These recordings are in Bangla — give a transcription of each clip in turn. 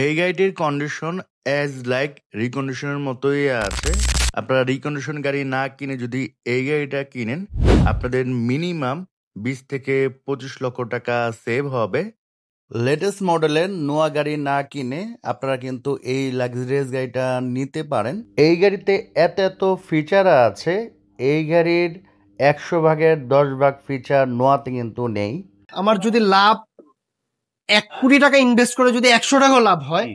এই গাড়িটির কন্ডিশন অ্যাজ লাইক রিকন্ডিশনের মতোই আছে। আপনারা রিকন্ডিশন গাড়ি না কিনে যদি এই গাড়িটা কিনেন, আপনাদের মিনিমাম 20 থেকে 25 লক্ষ টাকা সেভ হবে। লেটেস্ট মডেলের নোয়া গাড়ি না কিনে আপনারা কিন্তু এই লাক্সারিয়াস গাড়িটা নিতে পারেন। এই গাড়িতে এত এত ফিচার আছে, এই গাড়ির 100 ভাগের 10 ভাগ ফিচার নোয়াতে কিন্তু নেই। আমার যদি লাভ 1 কোটি টাকা ইনভেস্ট করে যদি 100 টাকাও লাভ হয়,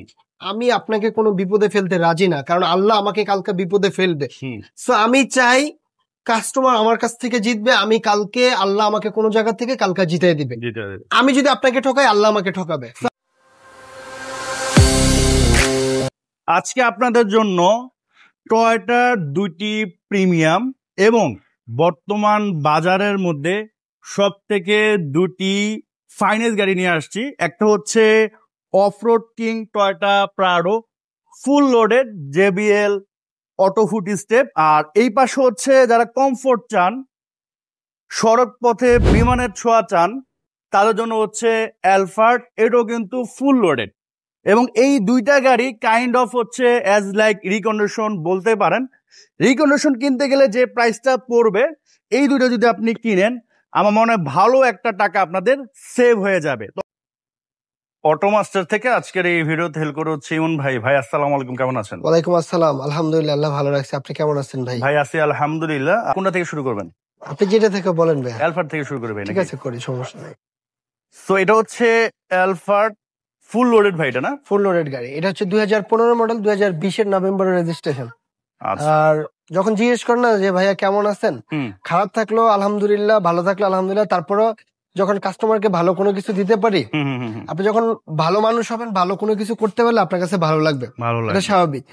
আমি আপনাকে কোনো বিপদে ফেলতে রাজি না, কারণ আল্লাহ আমাকে কালকে বিপদে ফেলবে। সো আমি চাই কাস্টমার আমার কাছ থেকে জিতবে, আমি কালকে আল্লাহ আমাকে কোনো জায়গা থেকে কালকে জিতাই দিবে। আমি যদি আপনাকে ঠকাই, আল্লাহ আমাকে ঠকাবে। আজকে আপনাদের জন্য টয়োটার দুটি প্রিমিয়াম এবং বর্তমান বাজারের মধ্যে সব থেকে দুটি ফাইনেস্ট গাড়ি নিয়ে আসছি। একটা হচ্ছে off road king Toyota Prado full loaded JBL auto foot step, আর এই পাশে হচ্ছে যারা কমফোর্ট চান, সড়ক পথে বিমানের ছোঁয়া চান, তাদের জন্য হচ্ছে অ্যালফার্ড, এটাও কিন্তু ফুল লোডেড। এবং এই দুইটা গাড়ি কাইন্ড অফ হচ্ছে অ্যাজ লাইক রিকন্ডিশন বলতে পারেন। রিকন্ডিশন কিনতে গেলে যে প্রাইসটা পড়বে, এই দুটো যদি আপনি কিনেন, আমার মনে হয় ভালো একটা টাকা আপনাদের সেভ হয়ে যাবে। অটোমাস্টার থেকে আজকের এই ভিডিওতে হেল্প করে হচ্ছে ইমন ভাই। ভাই আসসালামু আলাইকুম, কেমন আছেন? ওয়ালাইকুম আসসালাম, আলহামদুলিল্লাহ, আল্লাহ ভালো রাখছে। আপনি কেমন আছেন ভাই? ভাই আছি আলহামদুলিল্লাহ। কোনটা থেকে শুরু করবেন? আপনি যেটা থেকে বলেন ভাই। অ্যালফার্ড থেকে শুরু করবেন? ঠিক আছে, করি, সমস্যা নেই। সো এটা হচ্ছে অ্যালফার্ড ফুল লোডেড ভাই, এটা না? ফুল লোডেড গাড়ি। এটা হচ্ছে 2015 মডেল, 2020 নভেম্বরের রেজিস্ট্রেশন। আর যখন জিজ্ঞেস করেন না যে ভাইয়া কেমন আছেন, খারাপ থাকলো আলহামদুলিল্লাহ, ভালো থাকলো আলহামদুলিল্লাহ, তারপরও যখন কাস্টমারকে ভালো কোনো কিছু দিতে পারি, আপনি যখন ভালো মানুষ হবেন, ভালো কোনো কিছু করতে পারলে আপনার কাছে ভালো লাগবে, এটা স্বাভাবিক।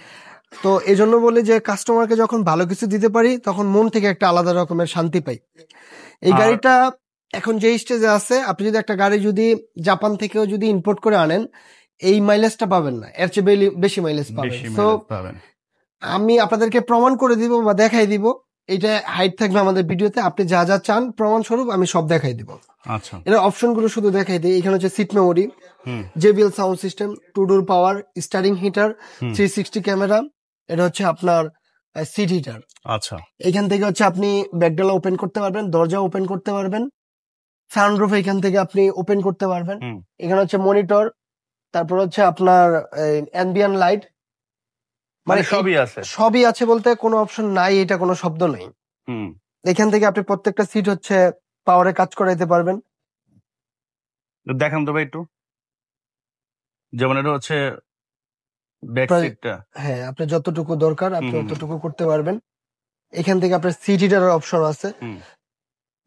তো এই জন্য বলি যে কাস্টমারকে যখন ভালো কিছু দিতে পারি, তখন মন থেকে একটা আলাদা রকমের শান্তি পাই। এই গাড়িটা এখন যে স্টেজে আছে, আপনি যদি একটা গাড়ি যদি জাপান থেকেও যদি ইম্পোর্ট করে আনেন, এই মাইলেজটা পাবেন না, এর চেয়ে বেশি মাইলেজ পাবেন। তো আমি আপনাদেরকে প্রমাণ করে দিব বা দেখাই দিব, এটা হাইট থাকবে আমাদের ভিডিওতে, আপনি যা যা চান প্রমাণ স্বরূপ আমি সব দেখাই দিব। আচ্ছা, এর অপশন গুলো শুধু দেখাই দিই। এখানে হচ্ছে seat memory, JBL sound system, 2 door power steering heater, 360 camera, এটা হচ্ছে আপনার সিট হিটার। আচ্ছা, এখান থেকে হচ্ছে আপনি ব্যাকডালা ওপেন করতে পারবেন, দরজা ওপেন করতে পারবেন, সানরুফ এখান থেকে আপনি ওপেন করতে পারবেন। এখানে হচ্ছে মনিটর, তারপর হচ্ছে আপনার অ্যাম্বিয়েন্ট লাইট, মানে সবই আছে বলতে কোনো অপশন নাই, এটা কোনো শব্দ নেই। এখান থেকে আপনি প্রত্যেকটা সিট হচ্ছে পাওয়ারে কাজ করাইতে পারবেন। দেখান তো ভাই একটু, যেমন এটা হচ্ছে ব্যাক সিটটা। হ্যাঁ, আপনার যতটুকু দরকার আপনি ততটুকু করতে পারবেন। এখান থেকে আপনার সিট হিটারের অপশন আছে।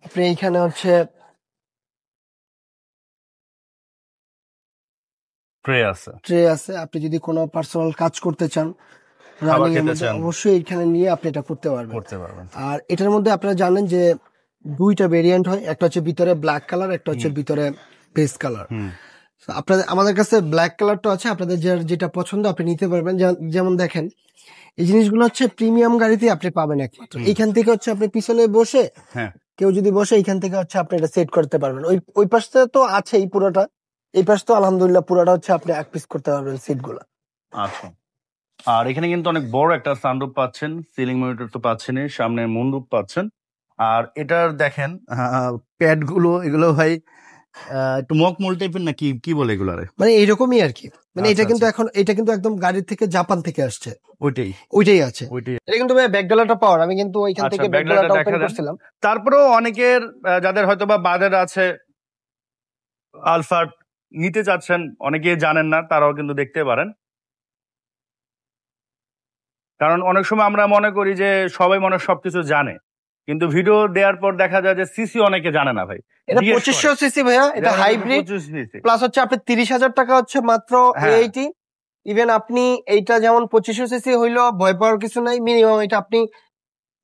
আপনি এইখানে হচ্ছে ট্রে আছে, আপনি যদি কোনো পার্সোনাল কাজ করতে চান, অবশ্যই এখানে নিয়ে আপনি এটা করতে পারবেন। আর এটার মধ্যে আপনারা জানেন যে 2টা ভেরিয়েন্ট হয়, একটা হচ্ছে ভিতরে ব্ল্যাক কালার, একটা হচ্ছে ভিতরে পেস্ট কালার। আপনাদের আমাদের কাছে ব্ল্যাক কালারটা আছে, আপনাদের যেটা পছন্দ আপনি নিতে পারবেন। যেমন দেখেন, এই জিনিসগুলো হচ্ছে প্রিমিয়াম গাড়িতে আপনি পাবেন একমাত্র। এইখান থেকে হচ্ছে আপনি পিছনে বসে, কেউ যদি বসে, এইখান থেকে হচ্ছে আপনি এটা সেট করতে পারবেন। ওই পাশে তো আছেই পুরোটা, এই পাশ তো আলহামদুলিল্লাহ পুরোটা হচ্ছে আপনি এক পিস করতে পারবেন সিট গুলা। আচ্ছা, আর এখানে কিন্তু অনেক বড় একটা সানরুফ পাচ্ছেন, সিলিং মনিটর তো পাচ্ছেন, সামনে মুনরুফ পাচ্ছেন। আর এটার দেখেন প্যাড গুলো, এগুলো ভাই একটু মকমল টাইপের না কি বলে এগুলারে, মানে এইরকমই আর কি। মানে এটা কিন্তু এখন এটা কিন্তু একদম গাড়ির থেকে জাপান থেকে আসছে, ওইটাই আছে। এটা কিন্তু ভাই ব্যাকডালাটা পাওয়ার, আমি কিন্তু ওইখান থেকে ব্যাকডালাটা ওপেন করছিলাম। তারপরেও অনেকের যাদের হয়তো বা বাজার আছে, আলফার্ড নিতে চাচ্ছেন, অনেকে জানেন না, তারাও কিন্তু দেখতে পারেন। কারণ অনেক সময় আমরা মনে করি যে সবাই মনে সবকিছু জানে, কিন্তু ভিডিও দেওয়ার পর দেখা যায় যে সিসি অনেকে জানে না ভাই। এটা 2500 সিসি ভাইয়া, এটা হাইব্রিড, প্লাস হচ্ছে আপনি 30,000 টাকা হচ্ছে মাত্র এইটি। ইভেন আপনি এইটা যেমন 2500 সিসি হইলো, ভয় পাওয়ার কিছু নাই। মিনিমাম এটা আপনি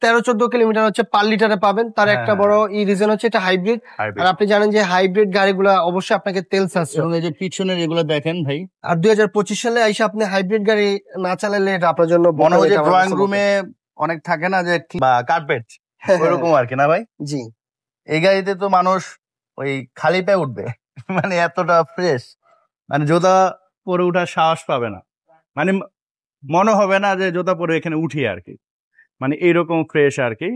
13-14 কিলোমিটার হচ্ছে পার লিটারে পাবেন। তার একটা বড় রিজন হচ্ছে এটা হাইব্রিড। আর আপনি জানেন যে হাইব্রিড গাড়িগুলা অবশ্যই আপনাকে তেল সাশ্রয়, এবং এই যে পিছনের এগুলো দেখেন ভাই। আর 2025 সালে আইসা আপনি হাইব্রিড গাড়ি না চালালে এটা আপনার জন্য মনে হয় যে ড্রয়িং রুমে অনেক থাকে না যে বা কার্পেট, ওইরকম আর কি না ভাই? জি, এই গাড়িতে তো মানুষ ওই খালি পায়ে উঠবে, মানে এতটা ফ্রেশ, মানে জোতা পরে উঠার সাহস পাবে না, মানে মনে হবে না যে জুতা পরে এখানে উঠি আর কি, মানে এইরকম ফ্রেশ আর কি।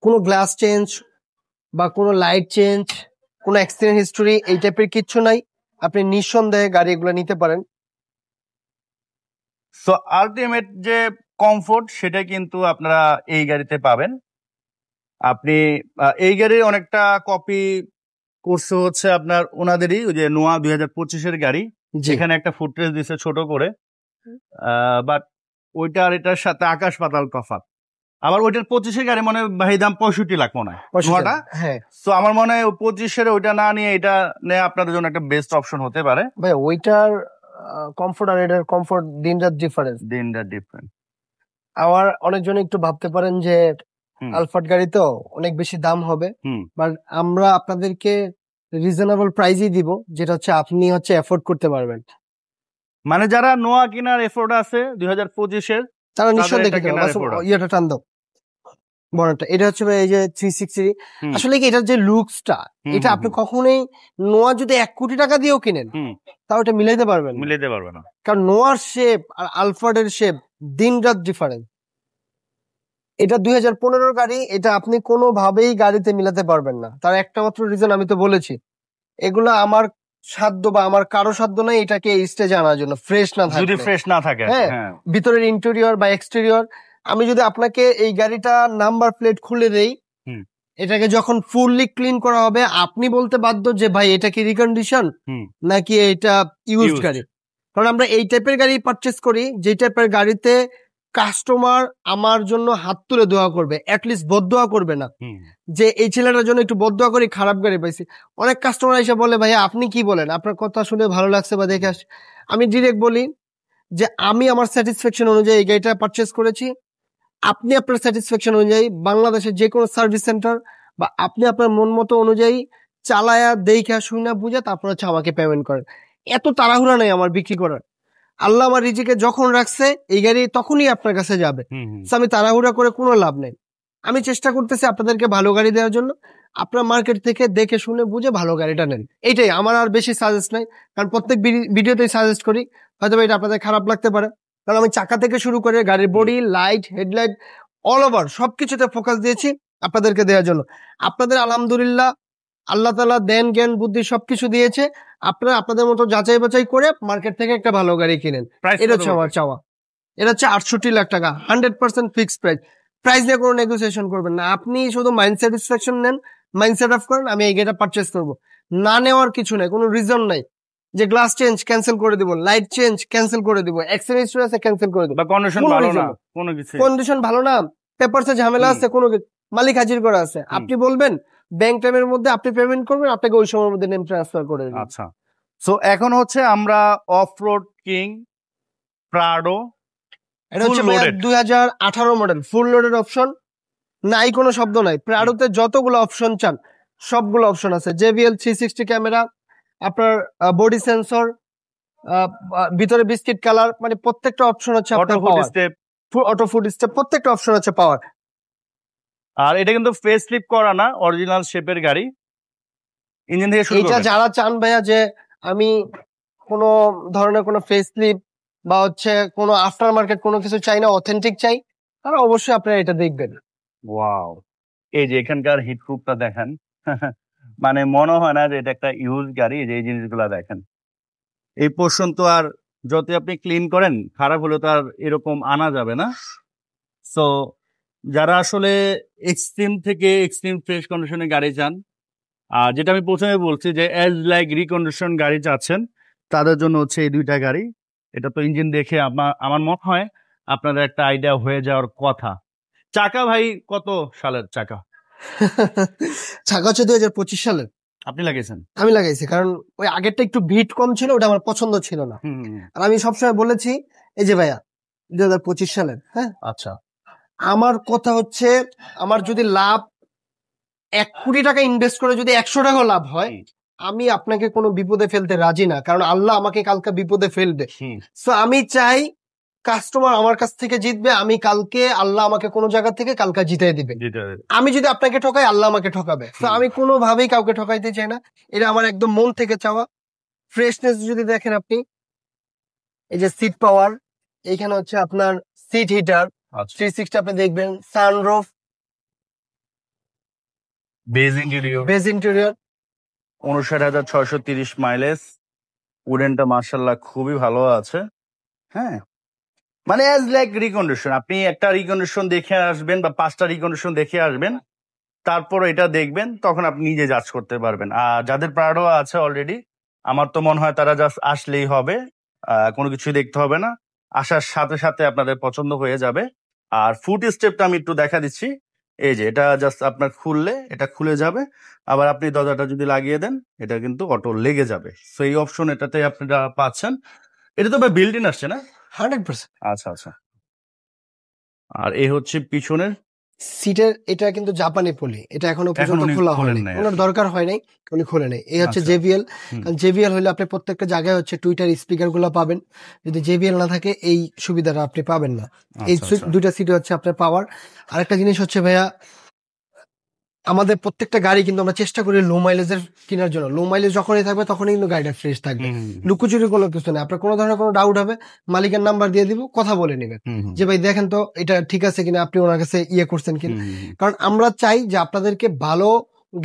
কোনো গ্লাস চেঞ্জ বা কোনো লাইট চেঞ্জ, কোনো অ্যাক্সিডেন্ট হিস্টোরি এই টাইপের কিচ্ছু নাই। আপনি নিঃসন্দেহে গাড়ি এগুলো নিতে পারেন। সো আলটিমেট যে কমফোর্ট সেটা কিন্তু আপনারা এই গাড়িতে পাবেন। আপনি এই গাড়ির অনেকটা কপি করছে হচ্ছে আপনার ওনাদেরই ওই যে নোয়া 2025-এর গাড়ি, যেখানে একটা ফুটরেস্ট দিছে ছোট করে, বাট ওইটা আর এটার সাথে আকাশ পাতাল তফাৎ। আবার ওইটার 25-এর গাড়ি মনে হয় ভাই দাম 65 লাখ মনে হয় নোয়াটা। হ্যাঁ, তো আমার মনে হয় 25-এর ওইটা না নিয়ে এটা নিয়ে আপনাদের জন্য একটা বেস্ট অপশন হতে পারে। ভাই ওইটার কমফোর্ট আর এটার কমফোর্ট দিন রাত ডিফারেন্ট। আবার অনেকজন একটু ভাবতে পারেন যে আলফার্ড গাড়ি তো অনেক বেশি দাম হবে, বাট আমরা আপনাদেরকে রিজনেবল প্রাইসই দিব, যেটা হচ্ছে আপনি হচ্ছে এফোর্ড করতে পারবেন। মানে যারা নোয়া কেনার এফোর্ট আছে 2025-এর, তারা নিঃসন্দেহে ইয়েটা টান দাও বড়টা। এটা হচ্ছে এই যে 360, আসলে কি এটার যে লুকসটা, এটা আপনি কখনোই নোয়া যদি 1 কোটি টাকা দিয়েও কিনেন তাও এটা মিলাইতে পারবে না, কারণ নোয়ার শেপ আর আলফার্ডের শেপ দিন রাত ডিফারেন্ট। এটা 2015 গাড়ি, এটা আপনি কোনোভাবেই গাড়িতে মিলাতে পারবেন না। তার একটা মাত্র রিজন আমি তো বলেছি, এগুলো আমার সাধ্য বা আমার কারো সাধ্য নাই এটাকে এই স্টেজে আনার জন্য, ফ্রেশ না থাকে। হ্যাঁ, ভিতরের ইন্টেরিয়র বা এক্সটেরিয়র, আমি যদি আপনাকে এই গাড়িটা নাম্বার প্লেট খুলে দেই, এটাকে যখন ফুললি ক্লিন করা হবে আপনি বলতে বাধ্য যে ভাই এটা কি রিকন্ডিশন নাকি এটা ইউজড গাড়ি। কারণ আমরা এই টাইপের গাড়ি পারচেস করি যে টাইপের গাড়িতে কাস্টমার আমার জন্য হাত তুলে দোয়া করবে, অ্যাটলিস্ট বদদোয়া করবে না যে এই ছেলেটার জন্য একটু বদদোয়া করি, খারাপ গাড়ি পাইছি। অনেক কাস্টমার এসে বলে ভাইয়া আপনি কি বলেন, আপনার কথা শুনে ভালো লাগছে বা দেখে আসি। আমি ডিরেক্ট বলি যে আমি আমার স্যাটিসফ্যাকশন অনুযায়ী এই গাড়িটা পারচেস করেছি, আপনি আপনার স্যাটিসফ্যাকশন অনুযায়ী বাংলাদেশের যে কোনো সার্ভিস সেন্টার বা আপনি আপনার মন মতো অনুযায়ী চালায়া দেখা শুনা বুঝে তারপর হচ্ছে আমাকে পেমেন্ট করেন। এত তাড়াহুড়া নেই আমার বিক্রি করার। আল্লাহ আমার রিজিকে যখন রাখছে এই গাড়ি তখনই আপনার কাছে যাবে। আমি তাড়াহুড়া করে কোনো লাভ নেই। আমি চেষ্টা করতেছি আপনাদেরকে ভালো গাড়ি দেওয়ার জন্য। আপনার মার্কেট থেকে দেখে শুনে বুঝে ভালো গাড়িটা নেন, এইটাই আমার আর বেশি সাজেস্ট নাই। কারণ প্রত্যেক ভিডিওতেই সাজেস্ট করি, হয়তো এটা আপনাদের খারাপ লাগতে পারে, কারণ আমি চাকা থেকে শুরু করে গাড়ির body, light, headlight, all over সবকিছুতে ফোকাস দিয়েছি আপনাদেরকে দেওয়ার জন্য। আপনাদের আলহামদুলিল্লাহ আল্লাহ তাআলা দেন জ্ঞান বুদ্ধি সবকিছু দিয়েছে, আপনারা আপনাদের মতো যাচাই বাছাই করে মার্কেট থেকে একটা ভালো গাড়ি কিনেন, এটা হচ্ছে আমার চাওয়া। এটা হচ্ছে 68 লাখ টাকা, 100% ফিক্সড প্রাইস। প্রাইস নিয়ে কোনো নেগোসিয়েশন করবেন না, আপনি শুধু মাইন্ড স্যাটিসফ্যাকশন নেন, মাইন্ড সেট আপ করেন আমি এই গাড়িটা পারচেস করবো। না নেওয়ার কিছু নাই, কোনো রিজন নাই যে গ্লাস চেঞ্জ ক্যান্সেল করে দিব, লাইট চেঞ্জ ক্যান্সেল করে দিব, অ্যাক্সিডেন্ট হিস্টরি আছে ক্যান্সেল করে দিব, কন্ডিশন ভালো না, পেপারসে ঝামেলা আছে, কোনো মালিক হাজির করা আছে, আপনি বলবেন ব্যাংক টাইমের মধ্যে আপনি পেমেন্ট করবেন, আপনাকে ওই সময়ের মধ্যে নেম ট্রান্সফার করে দেবেন। আচ্ছা, সো এখন হচ্ছে আমরা অফ রোড কিং প্রাডো, এটা হচ্ছে 2018 মডেল, ফুল লোডেড অপশন, নাই কোনো শব্দ নাই। প্রাডোতে যতগুলো অপশন চান সবগুলো অপশন আছে। JBL 360 ক্যামেরা, আপনার বডি সেন্সর, ভিতরে বিস্কিট কালার, মানে প্রত্যেকটা অপশন হচ্ছে আপনার অটো ফুড স্টেপ, প্রত্যেকটা অপশন হচ্ছে পাওয়ার। আর এটা কিন্তু ফেস লিফট করা না, অরিজিনাল শেপের গাড়ি। ইঞ্জিন থেকে শুরু এটা যারা চান ভাইয়া যে আমি কোনো ধরনের কোনো ফেস লিফট বা হচ্ছে কোনো আফটার মার্কেট কোনো কিছু চাই না, অথেন্টিক চাই, তারা অবশ্যই আপনারা এটা দেখবেন। ওয়াও, এই যে এখানকার হিট প্রুফটা দেখেন, মানে মনে হয় না যে এটা একটা ইউজ গাড়ি। যে এই জিনিসগুলা দেখেন, এই পোর্শন তো আর যতই আপনি ক্লিন করেন খারাপ হলে তো আর এরকম আনা যাবে না। সো যারা আসলে এক্সট্রিম থেকে এক্সট্রিম ফ্রেশ কন্ডিশনে গাড়ি চান, আর যেটা আমি প্রথমে বলছি যে এজ লাইক রিকন্ডিশন গাড়ি চাচ্ছেন, তাদের জন্য হচ্ছে এই দুইটা গাড়ি। এটা তো ইঞ্জিন দেখে আমার মনে হয় আপনাদের একটা আইডিয়া হয়ে যাওয়ার কথা। চাকা ভাই কত সালের চাকা? চাকা হচ্ছে 2025 সালের। আপনি লাগিয়েছেন? আমি লাগাইছি, কারণ ওই আগেরটা একটু ভিট কম ছিল, ওটা আমার পছন্দ ছিল না। আর আমি সবসময় বলেছি এই যে ভাইয়া 2025 সালের, হ্যাঁ আচ্ছা, আমার কথা হচ্ছে আমার যদি লাভ 1 কোটি টাকা ইনভেস্ট করে যদি 100 টাকাও লাভ হয়, আমি আপনাকে কোনো বিপদে ফেলতে রাজি না, কারণ আল্লাহ আমাকে কালকে বিপদে ফেলবে। সো আমি চাই কাস্টমার আমার কাছ থেকে জিতবে, আমি কালকে আল্লাহ আমাকে কোনো জায়গা থেকে কালকে জিতিয়ে দিবে। আমি যদি আপনাকে ঠকাই, আল্লাহ আমাকে ঠকাবে। তো আমি কোনোভাবেই কাউকে ঠকাইতে চাই না, এটা আমার একদম মন থেকে চাওয়া। ফ্রেশনেস যদি দেখেন আপনি, এই যে সিট পাওয়ার, এইখানে হচ্ছে আপনার সিট হিটার, 360 আপনি দেখবেন, সানরুফ, বেজ ইন্টেরিয়র, 59,630 মাইলেজ। উডেনটা মার্শাল্লাহ খুবই ভালো আছে। হ্যাঁ, মানে অ্যাজ লাইক রিকন্ডিশন, আপনি একটা রিকন্ডিশন দেখে আসবেন বা 5টা রিকন্ডিশন দেখে আসবেন, তারপর এটা দেখবেন, তখন আপনি নিজে জাজ করতে পারবেন। আর যাদের প্রাডো আছে অলরেডি, আমার তো মনে হয় তারা জাস্ট আসলেই হবে, কোনো কিছু দেখতে হবে না, আসার সাথে সাথে আপনাদের পছন্দ হয়ে যাবে। আর ফুট স্টেপটা আমি একটু দেখা দিচ্ছি, এই যে এটা জাস্ট আপনার খুললে এটা খুলে যাবে, আবার আপনি দরজাটা যদি লাগিয়ে দেন এটা কিন্তু অটো লেগে যাবে। সো এই অপশন এটাতে আপনারা পাচ্ছেন। এটা তো বিল্ট ইন আসছে না? 100%। আচ্ছা আচ্ছা। আর এই হচ্ছে পিছনের সিটের, এটা কিন্তু জাপানি পলি, এটা এখনো পর্যন্ত খোলা হয়নি, ওনার দরকার হয় নাই, উনি খুলে নেই। এই হচ্ছে জেবিএল, কারণ জেবিএল হলে আপনি প্রত্যেকটা জায়গায় হচ্ছে টুইটার স্পিকার গুলো পাবেন, যদি জেবিএল না থাকে এই সুবিধাটা আপনি পাবেন না। এই দুইটা সিটে হচ্ছে আপনার পাওয়ার। আরেকটা জিনিস হচ্ছে ভাইয়া, আমাদের প্রত্যেকটা গাড়ি কিন্তু আমরা চেষ্টা করি লো মাইলেজের কেনার জন্য। লো মাইলেজ যখনই থাকবে তখনই কিন্তু গাড়িটা ফ্রেশ থাকবে, লুকোচুরি কোনো কিছু নেই। আপনার কোনো ধরনের কোনো ডাউট হবে, মালিকের নাম্বার দিয়ে দিব, কথা বলে নেবেন যে ভাই দেখেন তো এটা ঠিক আছে কিনা, আপনি ওনার কাছে করছেন কিনা। কারণ আমরা চাই যে আপনাদেরকে ভালো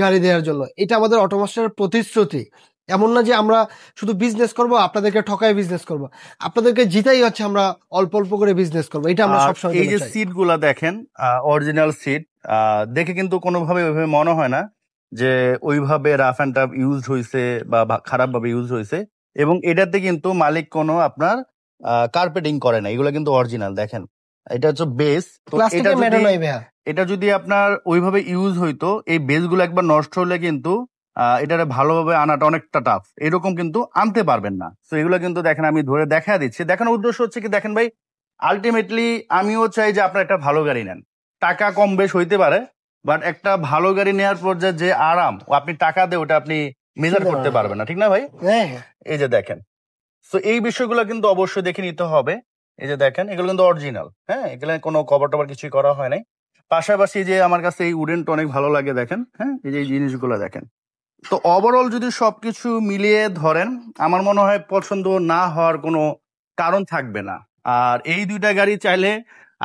গাড়ি দেওয়ার জন্য, এটা আমাদের অটোমাস্টারের প্রতিশ্রুতি। এমন না যে আমরা শুধু বিজনেস করব, আপনাদেরকে ঠকায় বিজনেস করব, আপনাদেরকে জিতাই হচ্ছে আমরা অল্প অল্প করে বিজনেস করব, এটা আমরা সবসময়। এই যে সিট গুলা দেখেন, অরিজিনাল সিট, দেখে কিন্তু কোনোভাবে ওইভাবে মনে হয় না যে ওইভাবে রাফ অ্যান্ড টাফ ইউজ হয়েছে বা খারাপ ভাবে ইউজ হয়েছে। এবং এটাতে কিন্তু মালিক কোনো আপনার কার্পেটিং করে না, এগুলো কিন্তু অরিজিনাল। দেখেন এটা হচ্ছে বেস, এটা যদি আপনার ওইভাবে ইউজ হইতো, এই বেস গুলো একবার নষ্ট হলে কিন্তু এটা ভালোভাবে আনাটা অনেকটা টাফ, এরকম কিন্তু আনতে পারবেন না। তো এগুলো কিন্তু দেখেন আমি ধরে দেখা দিচ্ছি। দেখানোর উদ্দেশ্য হচ্ছে কি, দেখেন ভাই, আলটিমেটলি আমিও চাই যে আপনার একটা ভালো গাড়ি নেন। টাকা কম বেশ হইতে পারে, বাট একটা ভালো গাড়ি নেওয়ার পর যে আরাম আপনি টাকা দিয়ে ওটা আপনি মেজার করতে পারবেন না, ঠিক না ভাই? এই যে দেখেন, তো এই বিষয়গুলো কিন্তু অবশ্যই দেখে নিতে হবে। এই যে দেখেন, এগুলো কিন্তু অরিজিনাল, হ্যাঁ, এগুলো কোনো কভার টভার কিছুই করা হয় নাই। পাশাপাশি যে আমার কাছে এই উডেনটা অনেক ভালো লাগে, দেখেন, হ্যাঁ, এই যে এই জিনিসগুলো দেখেন। তো ওভারঅল যদি সবকিছু মিলিয়ে ধরেন, আমার মনে হয় পছন্দ না হওয়ার কোনো কারণ থাকবে না। আর এই দুইটা গাড়ি চাইলে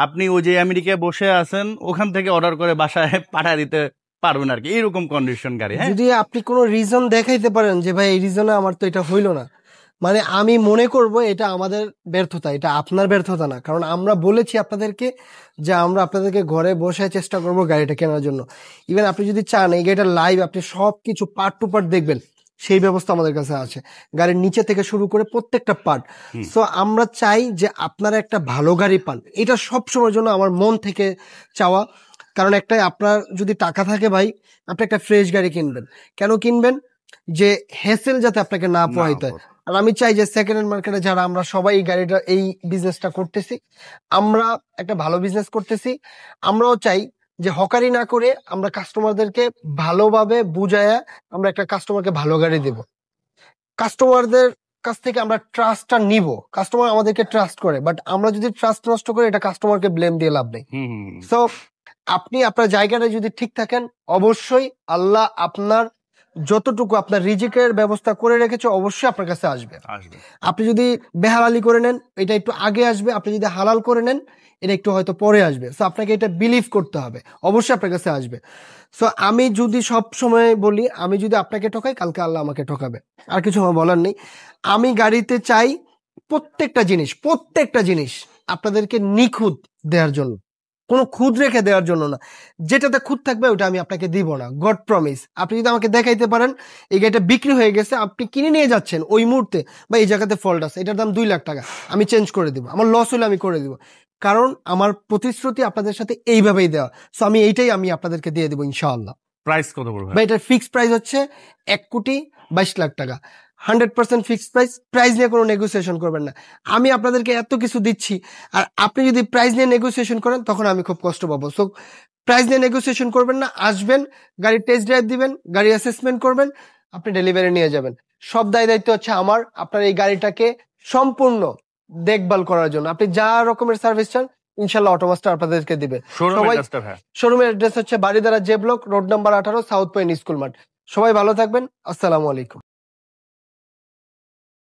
আপনি ওই যে আমেরিকায় বসে আছেন ওখান থেকে অর্ডার করে বাসায় পাঠিয়ে দিতে পারবেন আর কি, এইরকম কন্ডিশন গাড়ি। হ্যাঁ, যদি আপনি কোনো রিজন দেখাইতে পারেন যে ভাই এই রিজনে আমার তো এটা হইলো না, মানে আমি মনে করব এটা আমাদের ব্যর্থতা, এটা আপনার ব্যর্থতা না। কারণ আমরা বলেছি আপনাদেরকে যে আমরা আপনাদেরকে ঘরে বসে চেষ্টা করব গাড়িটা কেনার জন্য। ইভেন আপনি যদি চান এই গাড়িটা লাইভ আপনি সবকিছু পার্ট টু পার্ট দেখবেন, সেই ব্যবস্থা আমাদের কাছে আছে, গাড়ির নিচে থেকে শুরু করে প্রত্যেকটা পার্ট। সো আমরা চাই যে আপনারা একটা ভালো গাড়ি পান, এটা সবসময়ের জন্য আমার মন থেকে চাওয়া। কারণ একটাই, আপনার যদি টাকা থাকে ভাই, আপনি একটা ফ্রেশ গাড়ি কিনবেন। কেন কিনবেন? যে হ্যাসেল যাতে আপনাকে না পোহাইতে হয়। আর আমি চাই যে সেকেন্ড হ্যান্ড মার্কেটে যারা আমরা সবাই এই গাড়িটা এই বিজনেসটা করতেছি, আমরা একটা ভালো বিজনেস করতেছি, আমরাও চাই যে হকারি না করে আমরা কাস্টমারদেরকে ভালোভাবে বুঝায়া আমরা একটা কাস্টমারকে ভালো গাড়ি দেব। কাস্টমারদের কাছ থেকে আমরা ট্রাস্টটা নিব, কাস্টমার আমাদেরকে ট্রাস্ট করে, বাট আমরা যদি ট্রাস্ট নষ্ট করি এটা কাস্টমারকে ব্লেম দিয়ে লাভ নেই। সো আপনি আপনার জায়গাটা যদি ঠিক থাকেন, অবশ্যই আল্লাহ আপনার যতটুকু আপনার রিজিকের ব্যবস্থা করে রেখেছে অবশ্যই আপনার কাছে আসবে। আপনি যদি বেহালালি করে নেন এটা একটু আগে আসবে, আপনি যদি হালাল করে নেন এটা একটু হয়তো পরে আসবে। সো আপনাকে এটা বিলিভ করতে হবে, অবশ্যই আপনার কাছে আসবে। সো আমি যদি সব সময় বলি, আমি যদি আপনাকে ঠকাই কালকে আল্লাহ আমাকে ঠকাবে, আর কিছু আমার বলার নেই। আমি গাড়িতে চাই প্রত্যেকটা জিনিস আপনাদেরকে নিখুঁত দেওয়ার জন্য, কোনো খুদ রেখে দেওয়ার জন্য না। যেটাতে খুদ থাকবে ওটা আমি আপনাকে দিব না, গড প্রমিস। আপনি যদি আমাকে দেখাইতে পারেন এই গাড়িটা বিক্রি হয়ে গেছে, আপনি কিনে নিয়ে যাচ্ছেন ওই মুহূর্তে, বা এই জায়গাতে ফল্ট আছে, এটার দাম 2 লাখ টাকা, আমি চেঞ্জ করে দিব, আমার লস হলে আমি করে দিব, কারণ আমার প্রতিশ্রুতি আপনাদের সাথে এইভাবেই দেওয়া। সো আমি এইটাই আমি আপনাদেরকে দিয়ে দেবো ইনশাআল্লাহ। প্রাইস কত পড়বে ভাই? এটার ফিক্সড প্রাইস হচ্ছে 1,22,00,000 টাকা, 100% ফিক্সড প্রাইস। প্রাইস নিয়ে কোনো নেগোসিয়েশন করবেন না। আমি আপনাদেরকে এত কিছু দিচ্ছি, আর আপনি যদি প্রাইস নিয়ে নেগোসিয়েশন করেন তখন আমি খুব কষ্ট পাবো। সো প্রাইস নিয়ে নেগোসিয়েশন করবেন না, আসবেন, গাড়ি টেস্ট ড্রাইভ দিবেন, গাড়ি অ্যাসেসমেন্ট করবেন, আপনি ডেলিভারি নিয়ে যাবেন। সব দায়িত্ব হচ্ছে আমার, আপনার এই গাড়িটাকে সম্পূর্ণ দেখভাল করার জন্য। আপনি যা রকমের সার্ভিস চান ইনশাল্লাহ অটোমাস্টার আপনাদেরকে দিবে। শোরুমের অ্যাড্রেস হচ্ছে Baridhara J block, road number 18, south point school মাঠ। সবাই ভালো থাকবেন, আসসালামু আলাইকুম।